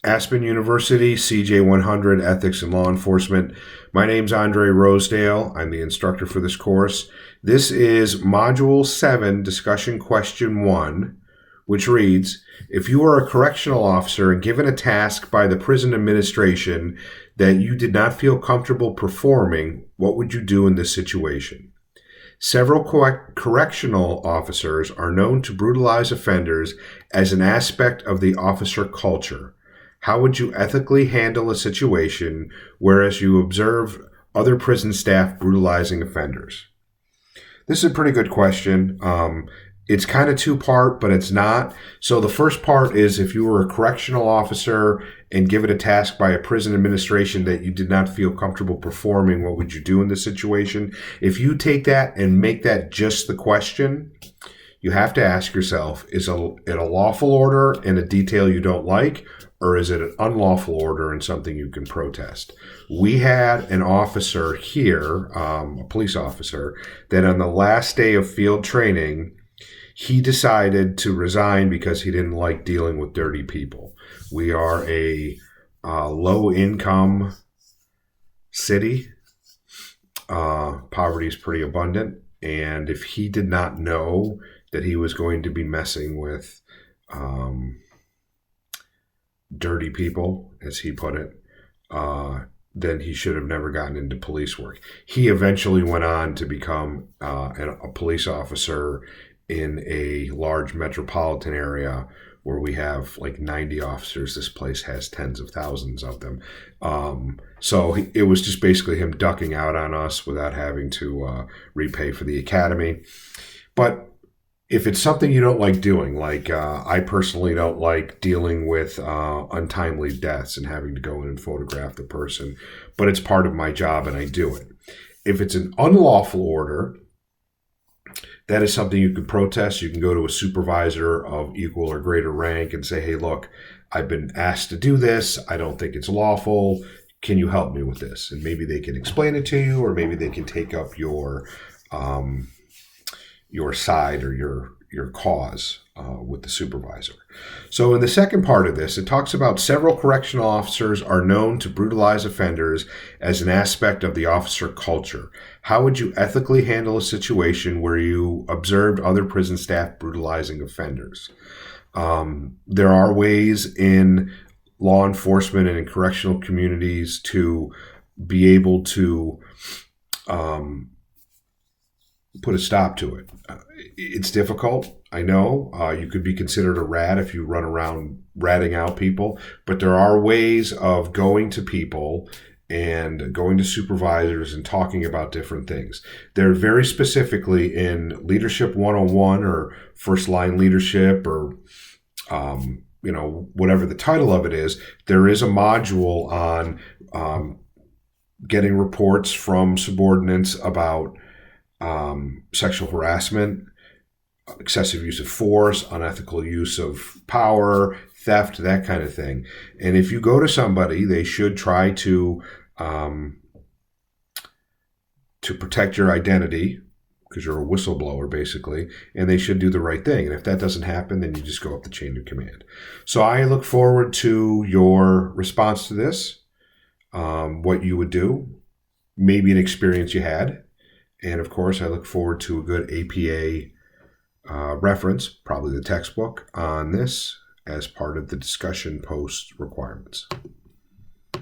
Aspen University, CJ100, Ethics and Law Enforcement. My name's Andre Rosedale. I'm the instructor for this course. This is Module 7, Discussion Question 1, which reads, if you are a correctional officer and given a task by the prison administration that you did not feel comfortable performing, what would you do in this situation? Several correctional officers are known to brutalize offenders as an aspect of the officer culture. How would you ethically handle a situation whereas you observe other prison staff brutalizing offenders? This is a pretty good question. It's kind of two-part, but it's not. So the first part is if you were a correctional officer and given a task by a prison administration that you did not feel comfortable performing, what would you do in this situation? If you take that and make that just the question, you have to ask yourself, is it a lawful order in a detail you don't like, or is it an unlawful order and something you can protest? We had an officer here, a police officer, that on the last day of field training, he decided to resign because he didn't like dealing with dirty people. We are a low-income city. Poverty is pretty abundant. And if he did not know that he was going to be messing with dirty people, as he put it, then he should have never gotten into police work. He eventually went on to become a police officer in a large metropolitan area where we have like 90 officers. This place has tens of thousands of them. So it was just basically him ducking out on us without having to repay for the academy. But if it's something you don't like doing, like I personally don't like dealing with untimely deaths and having to go in and photograph the person, but it's part of my job and I do it. If it's an unlawful order, that is something you can protest. You can go to a supervisor of equal or greater rank and say, hey, look, I've been asked to do this. I don't think it's lawful. Can you help me with this? And maybe they can explain it to you, or maybe they can take up your side or your cause with the supervisor. So in the second part of this, it talks about several correctional officers are known to brutalize offenders as an aspect of the officer culture. How would you ethically handle a situation where you observed other prison staff brutalizing offenders? There are ways in law enforcement and in correctional communities to be able to put a stop to it. It's difficult. I know you could be considered a rat if you run around ratting out people, but there are ways of going to people and going to supervisors and talking about different things. They're very specifically in Leadership 101 or First Line Leadership or, whatever the title of it is. There is a module on getting reports from subordinates about sexual harassment, excessive use of force, unethical use of power, theft, that kind of thing. And if you go to somebody, they should try to protect your identity because you're a whistleblower, basically, and they should do the right thing. And if that doesn't happen, then you just go up the chain of command. So I look forward to your response to this, what you would do, maybe an experience you had. And of course, I look forward to a good APA reference, probably the textbook, on this as part of the discussion post requirements.